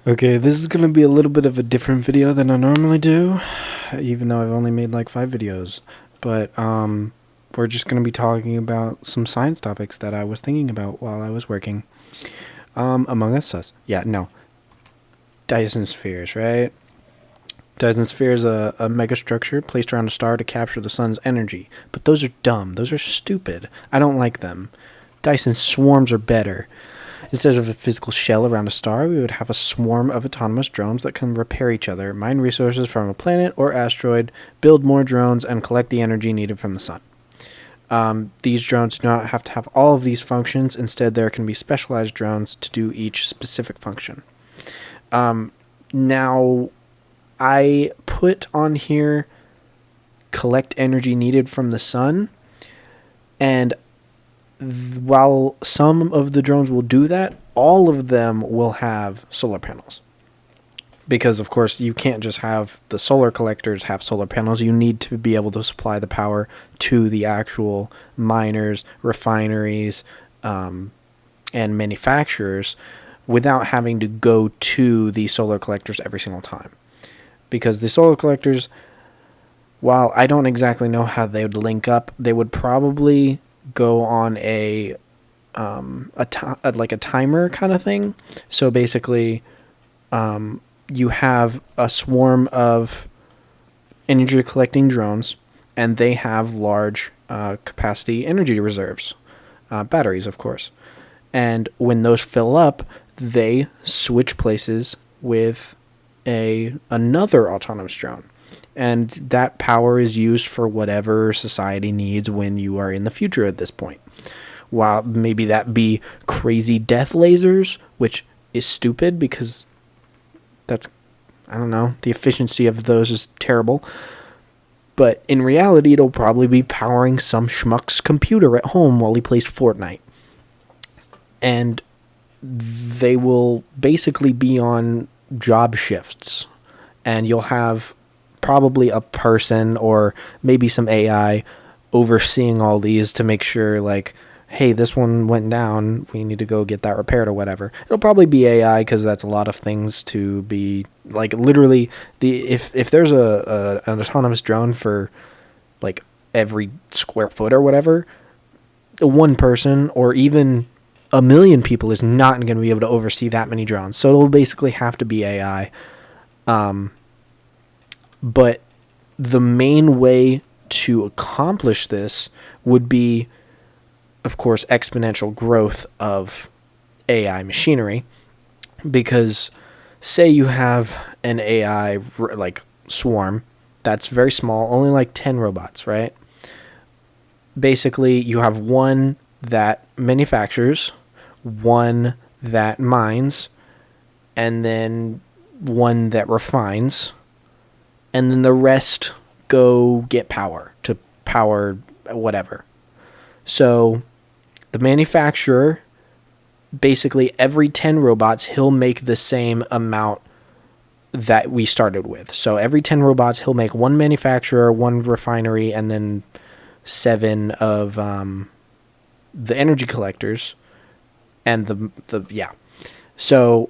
Okay, this is gonna be a little bit of a different video than I normally do, even though I've only made like 5 videos. But we're just gonna be talking about some science topics that I was thinking about while I was working. Among us. Yeah, no. Dyson spheres, right? Dyson sphere is a megastructure placed around a star to capture the sun's energy. But those are dumb. Those are stupid. I don't like them. Dyson swarms are better. Instead of a physical shell around a star, we would have a swarm of autonomous drones that can repair each other, mine resources from a planet or asteroid, build more drones, and collect the energy needed from the sun. These drones do not have to have all of these functions. Instead, there can be specialized drones to do each specific function. Now, I put on here collect energy needed from the sun, and while some of the drones will do that, all of them will have solar panels. Because, of course, you can't just have the solar collectors have solar panels. You need to be able to supply the power to the actual miners, refineries, and manufacturers without having to go to the solar collectors every single time. Because the solar collectors, while I don't exactly know how they would link up, they would probably go on like a timer kind of thing. So basically, you have a swarm of energy collecting drones, and they have large capacity energy reserves, batteries, of course. And when those fill up, they switch places with another autonomous drone. And that power is used for whatever society needs when you are in the future at this point. While maybe that be crazy death lasers, which is stupid because that's, I don't know, the efficiency of those is terrible. But in reality, it'll probably be powering some schmuck's computer at home while he plays Fortnite. And they will basically be on job shifts. And you'll have probably a person or maybe some AI overseeing all these to make sure, like, hey, this one went down, we need to go get that repaired or whatever. It'll probably be AI because that's a lot of things to be, like, literally, if there's an autonomous drone for, like, every square foot or whatever, one person or even a million people is not going to be able to oversee that many drones. So it'll basically have to be AI. But the main way to accomplish this would be, of course, exponential growth of AI machinery. Because say you have an AI like swarm that's very small, only like 10 robots, right? Basically, you have one that manufactures, one that mines, and then one that refines, and then the rest go get power to power whatever. So the manufacturer, basically every 10 robots, he'll make the same amount that we started with. So every 10 robots, he'll make one manufacturer, one refinery, and then 7 of the energy collectors. And yeah. So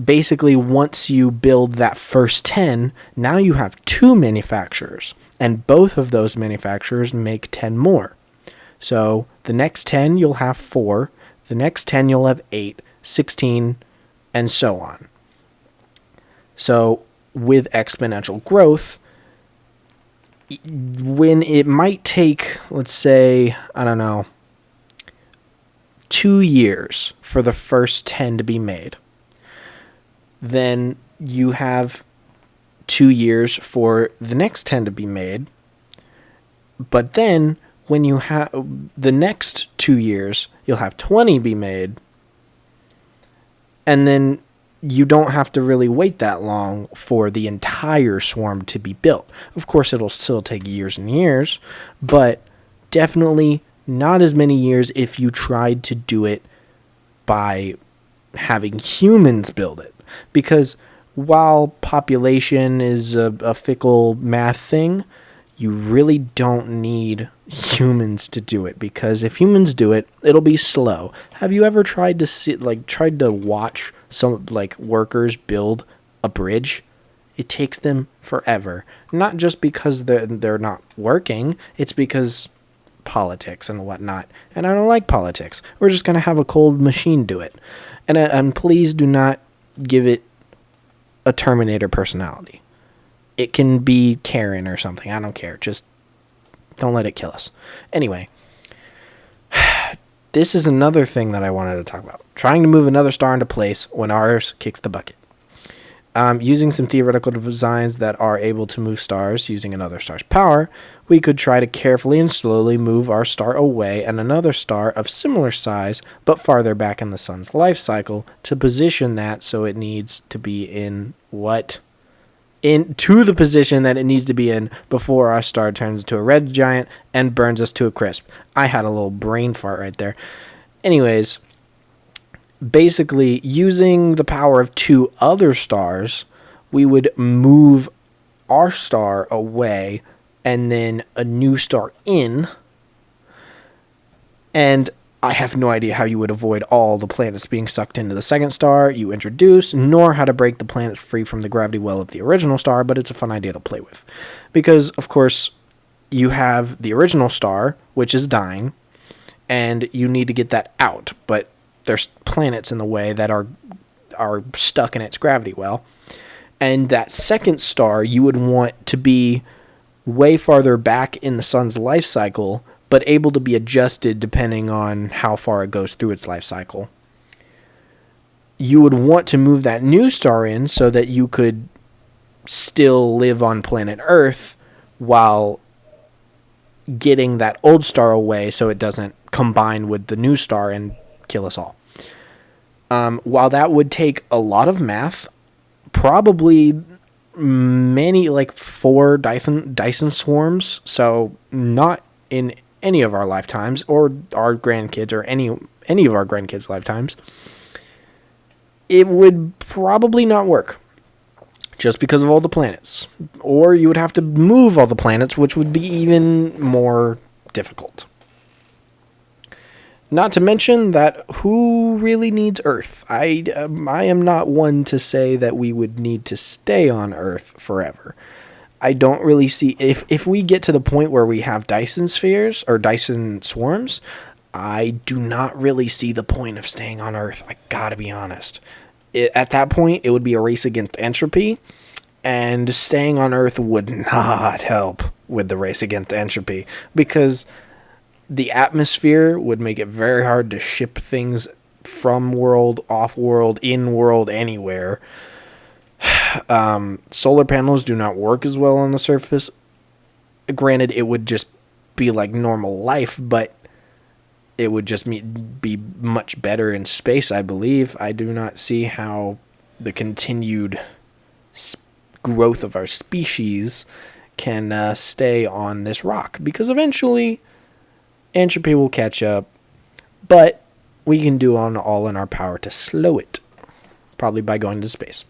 basically, once you build that first 10, now you have 2 manufacturers, and both of those manufacturers make 10 more. So the next 10, you'll have 4. The next 10, you'll have 8, 16, and so on. So with exponential growth, when it might take, let's say, I don't know, 2 years for the first 10 to be made, then you have 2 years for the next 10 to be made. But then when you have the next 2 years, you'll have 20 be made. And then you don't have to really wait that long for the entire swarm to be built. Of course, it'll still take years and years, but definitely not as many years if you tried to do it by having humans build it. Because while population is a fickle math thing, you really don't need humans to do it, because if humans do it, it'll be slow. Have you ever tried to watch some like workers build a bridge, it takes them forever. Not just because they're not working, it's because politics and whatnot. And I don't like politics. We're just going to have a cold machine do it. And please do not give it a Terminator personality. It can be Karen or something. I don't care. Just don't let it kill us. Anyway, this is another thing that I wanted to talk about. Trying to move another star into place when ours kicks the bucket. Using some theoretical designs that are able to move stars using another star's power, we could try to carefully and slowly move our star away and another star of similar size but farther back in the sun's life cycle to position that so it needs to be in into the position that it needs to be in before our star turns into a red giant and burns us to a crisp. I had a little brain fart right there. Anyways, basically, using the power of two other stars, we would move our star away and then a new star in. And I have no idea how you would avoid all the planets being sucked into the second star you introduce, nor how to break the planets free from the gravity well of the original star, but it's a fun idea to play with. Because, of course, you have the original star, which is dying, and you need to get that out, but there's planets in the way that are stuck in its gravity well. And that second star you would want to be way farther back in the sun's life cycle, but able to be adjusted depending on how far it goes through its life cycle. You would want to move that new star in so that you could still live on planet Earth while getting that old star away so it doesn't combine with the new star and kill us all. While that would take a lot of math, probably many, like 4 Dyson swarms, so not in any of our lifetimes, or our grandkids, or any of our grandkids' lifetimes, it would probably not work. Just because of all the planets. Or you would have to move all the planets, which would be even more difficult. Not to mention that who really needs Earth? I am not one to say that we would need to stay on Earth forever. I don't really see... If we get to the point where we have Dyson spheres, or Dyson swarms, I do not really see the point of staying on Earth. I gotta be honest. At that point, it would be a race against entropy, and staying on Earth would not help with the race against entropy, because the atmosphere would make it very hard to ship things from world, off world, in world, anywhere. Solar panels do not work as well on the surface. Granted, it would just be like normal life, but it would just be much better in space, I believe. I do not see how the continued growth of our species can stay on this rock, because eventually entropy will catch up, but we can do all in our power to slow it, probably by going to space.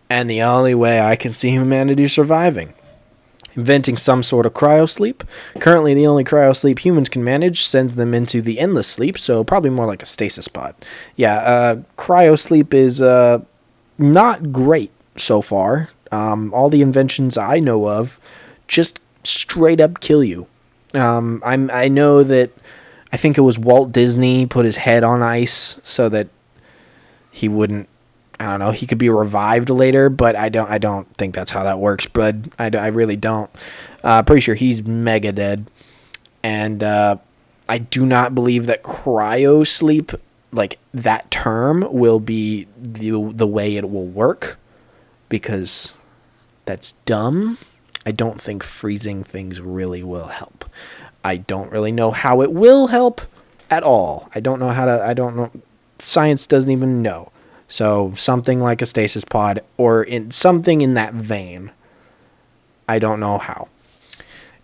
And the only way I can see humanity surviving, inventing some sort of cryosleep. Currently, the only cryosleep humans can manage sends them into the endless sleep, so probably more like a stasis pod. Yeah, cryosleep is not great so far. All the inventions I know of just straight up kill you. I know that I think it was Walt Disney put his head on ice so that he wouldn't, I don't know, he could be revived later, but I don't think that's how that works, bud. I really don't. Pretty sure he's mega dead. And I do not believe that cryosleep, like that term, will be the way it will work, because that's dumb. I don't think freezing things really will help. I don't really know how it will help at all. I don't know. Science doesn't even know. So something like a stasis pod, or something in that vein. I don't know how.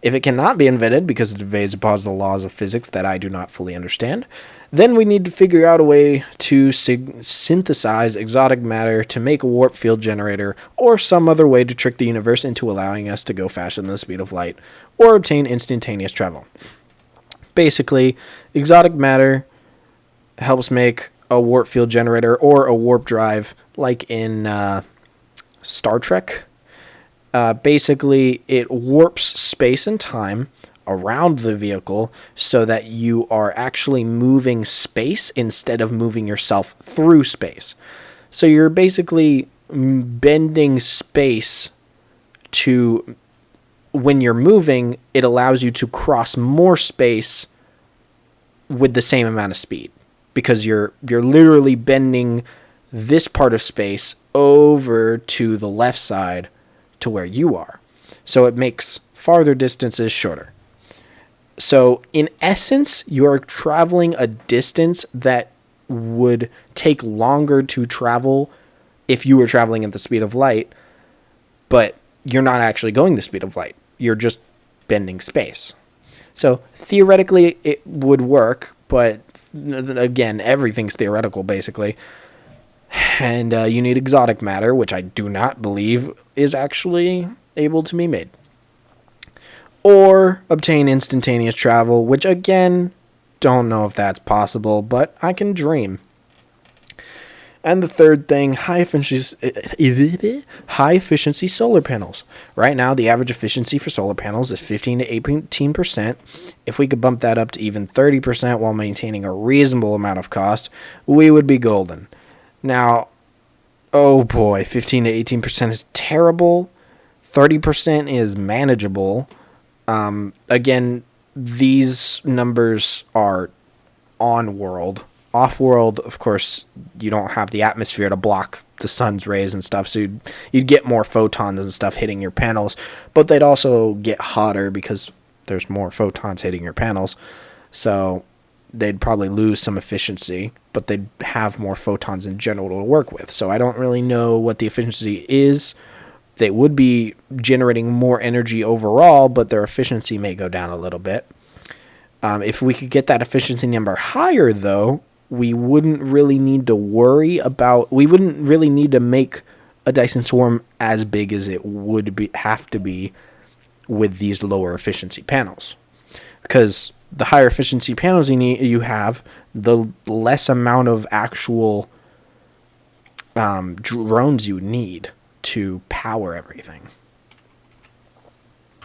If it cannot be invented because it evades upon the laws of physics that I do not fully understand, then we need to figure out a way to synthesize exotic matter to make a warp field generator, or some other way to trick the universe into allowing us to go faster than the speed of light, or obtain instantaneous travel. Basically, exotic matter helps make a warp field generator or a warp drive, like in Star Trek. Basically, it warps space and time around the vehicle so that you are actually moving space instead of moving yourself through space. So you're basically bending space to, when you're moving, it allows you to cross more space with the same amount of speed, because you're literally bending this part of space over to the left side to where you are. So it makes farther distances shorter. So in essence, you're traveling a distance that would take longer to travel if you were traveling at the speed of light, but you're not actually going the speed of light. You're just bending space. So theoretically, it would work, but again, everything's theoretical, basically. And you need exotic matter, which I do not believe is actually able to be made. Or obtain instantaneous travel, which again, don't know if that's possible, but I can dream. And the third thing, high efficiency solar panels. Right now, the average efficiency for solar panels is 15 to 18%. If we could bump that up to even 30% while maintaining a reasonable amount of cost, we would be golden. Now, oh boy, 15 to 18% is terrible. 30% is manageable. Again, these numbers are on-world. Off-world, of course, you don't have the atmosphere to block the sun's rays and stuff, so you'd get more photons and stuff hitting your panels, but they'd also get hotter because there's more photons hitting your panels, so they'd probably lose some efficiency, but they'd have more photons in general to work with. So I don't really know what the efficiency is. They would be generating more energy overall, but their efficiency may go down a little bit. If we could get that efficiency number higher, though, we wouldn't really need to make a Dyson swarm as big as it would have to be with these lower efficiency panels. Because the higher efficiency panels you have, the less amount of actual drones you need to power everything.